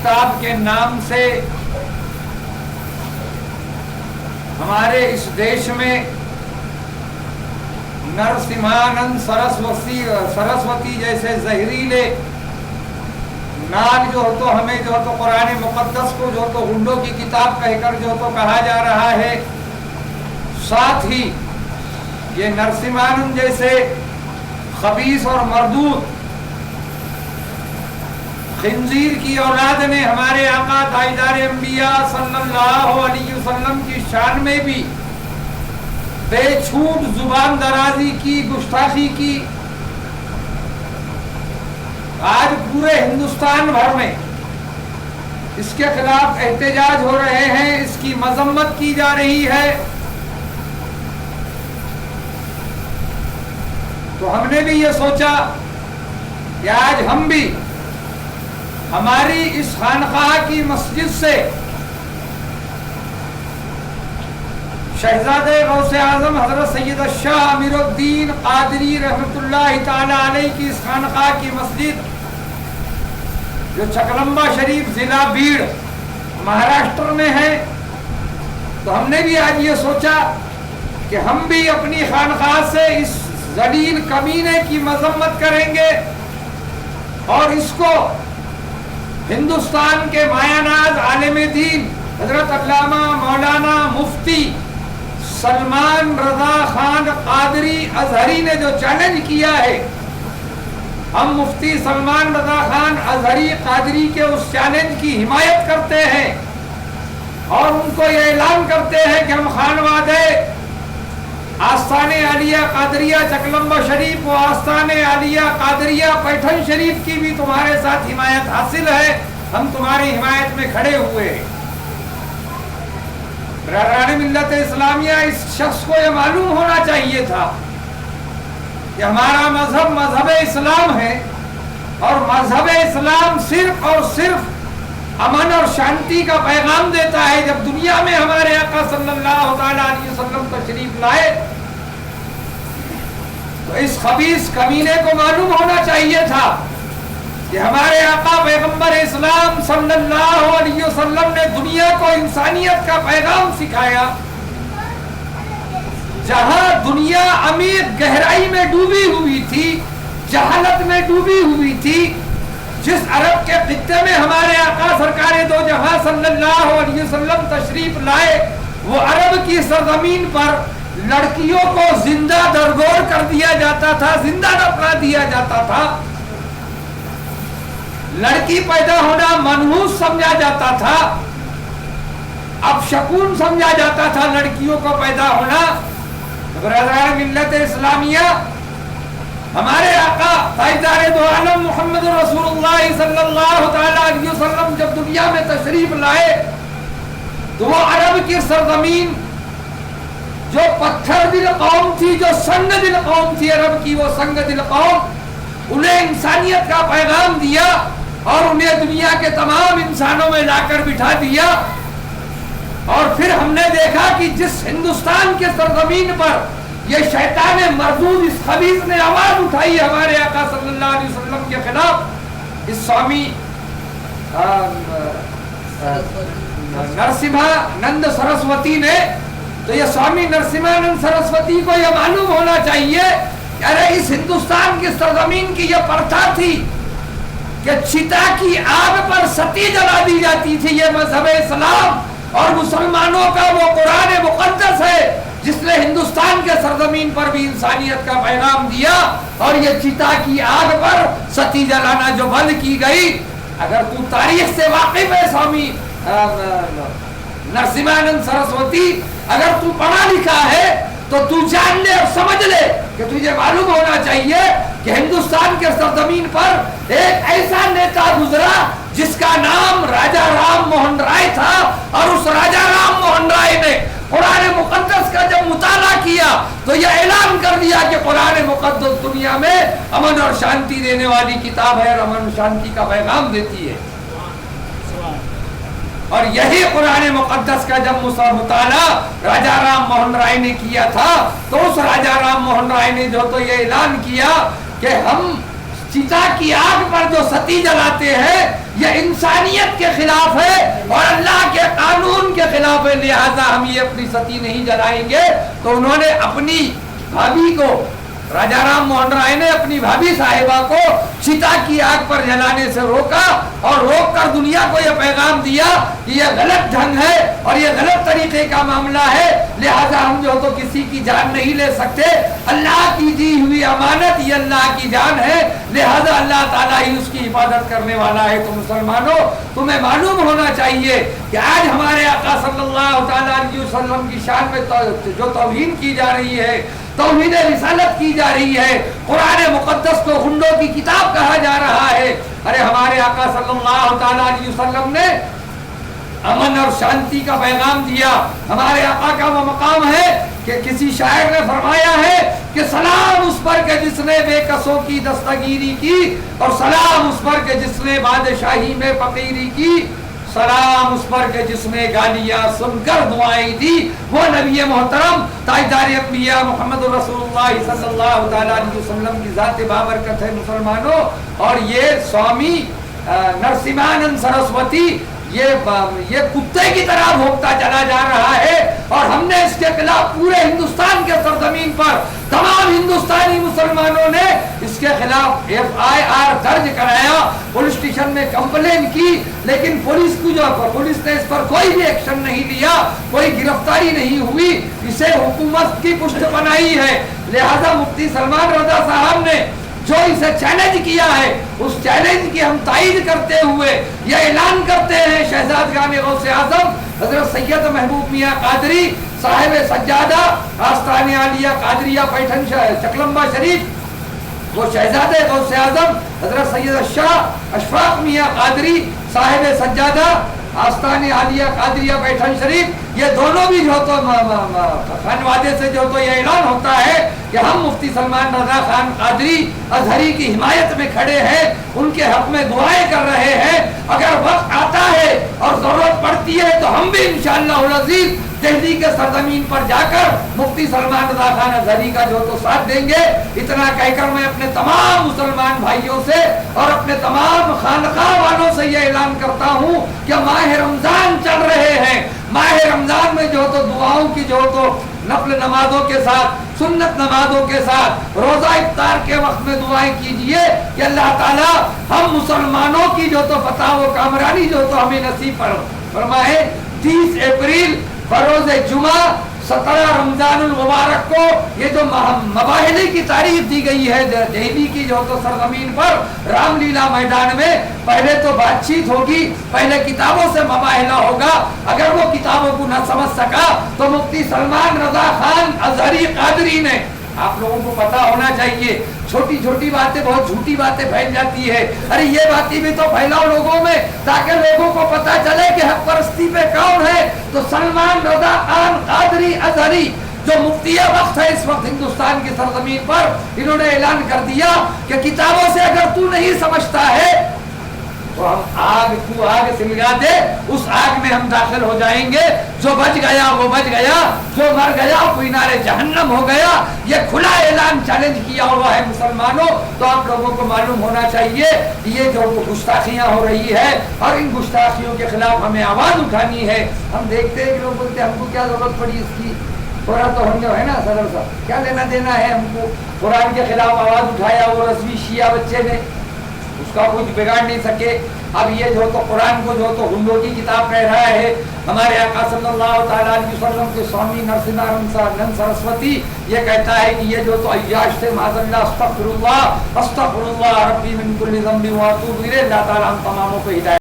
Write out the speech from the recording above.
کتاب کے نام سے ہمارے اس دیش میں نرسمہانند سرسوتی جیسے زہریلے ناگ جو ہو تو ہمیں جو تو قرآن مقدس کو جو تو ہنڈوں کی کتاب کہہ کر جو تو کہا جا رہا ہے، ساتھ ہی یہ نرسمہانند جیسے خبیث اور مردود خنزیر کی اولاد نے ہمارے آقا تاجدار انبیاء صلی اللہ علیہ وسلم کی شان میں بھی بے چھوٹ زبان درازی کی، گستاخی کی۔ آج پورے ہندوستان بھر میں اس کے خلاف احتجاج ہو رہے ہیں، اس کی مذمت کی جا رہی ہے۔ تو ہم نے بھی یہ سوچا کہ آج ہم بھی ہماری اس خانقاہ کی مسجد سے شہزادے غوث اعظم حضرت سید الشاہ امیر الدین قادری رحمۃ اللہ تعالی علیہ کی اس خانقاہ کی مسجد جو چکلمبا شریف ضلع بیڑ مہاراشٹر میں ہے، تو ہم نے بھی آج یہ سوچا کہ ہم بھی اپنی خانقاہ سے اس ذلیل کمینے کی مذمت کریں گے اور اس کو ہندوستان کے مایہ ناز عالم دین حضرت علامہ مولانا مفتی سلمان رضا خان قادری ازہری نے جو چیلنج کیا ہے، ہم مفتی سلمان رضا خان ازہری قادری کے اس چیلنج کی حمایت کرتے ہیں اور ان کو یہ اعلان کرتے ہیں کہ ہم خانوادے آستان عالیہ قادریہ چکلمبا شریف و آستان عالیہ قادریہ پیٹھن شریف کی بھی تمہارے ساتھ حمایت حاصل ہے، ہم تمہاری حمایت میں کھڑے ہوئے ہیں۔ برادران ملت اسلامیہ، اس شخص کو یہ معلوم ہونا چاہیے تھا کہ ہمارا مذہب مذہب اسلام ہے اور مذہب اسلام صرف اور صرف امن اور شانتی کا پیغام دیتا ہے۔ جب دنیا میں ہمارے آقا صلی اللہ تعالی علیہ وسلم تشریف لائے تو اس خبیث کمینے کو معلوم ہونا چاہیے تھا کہ ہمارے آقا پیغمبر اسلام صلی اللہ علیہ وسلم نے دنیا کو انسانیت کا پیغام سکھایا۔ جہاں دنیا عمیق گہرائی میں ڈوبی ہوئی تھی، جہالت میں ڈوبی ہوئی تھی، جس عرب کے خطے میں ہمارے آقا سرکار دو جہاں صلی اللہ علیہ وسلم تشریف لائے، وہ عرب کی سرزمین پر لڑکیوں کو زندہ درگور کر دیا جاتا تھا، زندہ دفنا دیا جاتا تھا، لڑکی پیدا ہونا منحوس سمجھا جاتا تھا، اب شکون سمجھا جاتا تھا لڑکیوں کو پیدا ہونا۔ برادران ملت اسلامیہ، ہمارے آقا تاجدار دو عالم محمد رسول اللہ صلی اللہ تعالی علیہ وسلم جب دنیا میں تشریف لائے تو وہ عرب کی سرزمین جو پتھر دل قوم تھی، جو سنگ دل قوم تھی عرب کی، وہ سنگ دل قوم، انہیں انسانیت کا پیغام دیا اور انہیں دنیا کے تمام انسانوں میں لا کر بٹھا دیا۔ اور پھر ہم نے دیکھا کہ جس ہندوستان کے سرزمین پر یہ شیطان مردود اس خبیث نے آواز اٹھائی ہمارے آقا صلی اللہ علیہ وسلم کے خلاف، اس سوامی نرسمہانند سرسوتی نے، تو یہ سوامی نرسمہانند سرسوتی کو یہ معلوم ہونا چاہیے کہ ارے اس ہندوستان کی سرزمین کی یہ پرتھا تھی کہ چتا کی آگ پر ستی جلا دی جاتی تھی۔ یہ مذہب اسلام اور مسلمانوں کا وہ قرآن مقدس ہے جس نے ہندوستان کے سرزمین پر بھی انسانیت کا پیغام دیا، اور یہ چتا کی آگ پر ستی جلانا جو بند کی گئی، اگر تو تاریخ سے واقف ہے سوامی نرسمہانند سرسوتی، اگر تو پڑھا لکھا ہے تو تو جان لے اور سمجھ لے کہ تجھے معلوم ہونا چاہیے کہ ہندوستان کے سرزمین پر ایک ایسا نیتا گزرا جس کا نام راجا رام موہن رائے تھا، اور اس راجا رام موہن رائے نے قرآن مقدس کا جب مطالعہ کیا تو یہ اعلان کر دیا کہ قرآن مقدس دنیا میں امن اور شانتی دینے والی کتاب ہے اور امن اور شانتی کا پیغام دیتی ہے۔ اور یہی قرآن مقدس کا جب مطالعہ راجا رام موہن رائے نے کیا تھا تو اس راجا رام موہن رائے نے جو تو یہ اعلان کیا کہ ہم चिता की आग पर जो सती जलाते हैं ये इंसानियत के खिलाफ है और अल्लाह के कानून के खिलाफ है, लिहाजा हम ये अपनी सती नहीं जलाएंगे। तो उन्होंने अपनी भाभी को, राजा राम मोहन राय ने अपनी भाभी साहिबा को चिता की आग पर जलाने से रोका और रोक कर दुनिया को यह पैगाम दिया कि यह गलत ढंग है और यह गलत तरीके का मामला है, लिहाजा हम जो तो किसी की जान नहीं ले सकते। अल्लाह की दी हुई अमानत ये अल्लाह की जान है, लिहाजा अल्लाह ताला ही उसकी हिफाजत करने वाला है। तो मुसलमानों, तुम्हें मालूम होना चाहिए कि आज हमारे आका सल्लल्लाहु ताला अलैहि वसल्लम की शान में जो तौहीन की जा रही है, तौहीद रिसालत की जा रही है, कुरान मुकद्दस को गुंडों की किताब कहा जा रहा है। अरे हमारे आका सल्लल्लाहु ताला अलैहि वसल्लम ने अमन और शांति का पैगाम दिया। हमारे आका का वो मकाम है कि किसी शायर ने फरमाया है कि सलाम उस पर के जिसने बेकसों की दस्तगीरी की और सलाम उस पर के जिसने बादशाही में फकीरी की, सलाम उस पर के जिसने गालियां सुनकर दुआएं दी, वो नबी मोहतरम ताजदार अंबिया मोहम्मद रसूलुल्लाह सल्लल्लाहु ताला अलैहि वसल्लम की जात बाबरकत है। मुसलमानों, और ये स्वामी नरसिम्हानंद सरस्वती ये कुत्ते की तरह भोगता चला जा रहा है और हमने इसके खिलाफ पूरे हिंदुस्तान के सरजमीन पर तमाम हिंदुस्तानी मुसलमानों ने इसके खिलाफ FIR दर्ज कराया, पुलिस स्टेशन में कंप्लेन की, लेकिन पुलिस ने इस पर कोई भी एक्शन नहीं लिया, कोई गिरफ्तारी नहीं हुई। इसे हुकूमत की पुष्ट बनाई है। लिहाजा मुफ्ती सलमान रजा साहब ने जो इसे चैलेंज किया है, उस चैलेंज की हम तायीद करते हुए यह ऐलान करते हैं, शहजादगान गौसे आजम हजरत सैयद महबूब मियाँ कादरी साहिब सज्जादा आस्ताने आलिया कादरिया पैठन चकलम्बा शरीफ, वो शहजादे गौसे आजम हजरत सैयद शाह अशफाक मियाँ कादरी साहिब सज्जादा आस्ताने आलिया कादरिया पैठन शरीफ, ये दोनों भी जो तो खानवादे से जो तो ये ऐलान होता है कि हम मुफ्ती सलमान रजा खान कादरी अजहरी की हिमायत में खड़े हैं, उनके हक में दुआएं कर रहे हैं। अगर वक्त आता है और जरूरत पड़ती है तो हम भी इंशाअल्लाह अज़ीज दिल्ली के सरजमीन पर जाकर मुफ्ती सलमान रजा खान अजहरी का जो तो साथ देंगे। इतना कहकर मैं अपने तमाम मुसलमान भाइयों से और अपने तमाम खानकाह वालों से ये ऐलान करता हूँ कि माह रमजान चल रहे हैं, माह रमजान में जो तो दुआओं की जो तो नफल नमाजों के साथ, सुन्नत नमाजों के साथ रोजा इफ्तार के वक्त में दुआएं कीजिए कि अल्लाह ताला हम मुसलमानों की जो तो फतह व कामरानी जो तो हमें नसीब फरमाए। 30 अप्रैल बरोज जुमा 17 रमजानुल मुबारक को ये जो मबाहिले की तारीफ दी गई है दिल्ली की जो तो सरजमीन पर रामलीला मैदान में, पहले तो बातचीत होगी, पहले किताबों से मबाहिला होगा। अगर वो किताबों को न समझ सका तो मुफ्ती सलमान रजा खान अजहरी कादरी ने, आप लोगों को पता होना चाहिए, छोटी छोटी बातें बहुत झूठी बातें फैल जाती है। अरे ये बातें भी तो फैलाओ लोगों में, ताकि लोगों को पता चले कि हक परस्ती पे कौन है। तो सलमान रजा खान कादरी अजहरी जो मुफ्ती वक्त है इस वक्त हिंदुस्तान की सरजमीन पर, इन्होंने ऐलान कर दिया कि किताबों से अगर तू नहीं समझता है तो हम तू आग सिलगा दे, उस आग में हम दाखिल हो जाएंगे। जो बच गया वो बच गया, जो मर गया वो इनारे जहन्नम हो गया। ये खुला ऐलान चैलेंज किया हुआ है मुसलमानों। तो आप लोगों को मालूम होना चाहिए कि ये जो गुस्ताखियां हो रही है और इन गुस्ताखियों के खिलाफ हमें आवाज उठानी है। हम देखते हैं कि लोग बोलते हैं हमको क्या जरूरत पड़ी इसकी, थोड़ा तो हम जो है ना सदर साहब, क्या लेना देना है हमको। कुरान के खिलाफ आवाज उठाया वो रज़वी शिया बच्चे ने, उसका कुछ बिगाड़ नहीं सके। अब ये जो तो कुरान को जो तो हुंडों की किताब कह रहा है, हमारे आका सल्लल्लाहु ताला अलैहि वसल्लम के स्वामी नरसिम्हानंद सरस्वती ये कहता है कि ये जो तो अय्याश से माज़ल्लाह अस्तगफिरुल्लाह रब्बी मिन कुल्ली ज़ंबि व अतूबु इलैह, अल्लाह ताला हम तमामों को हिदायत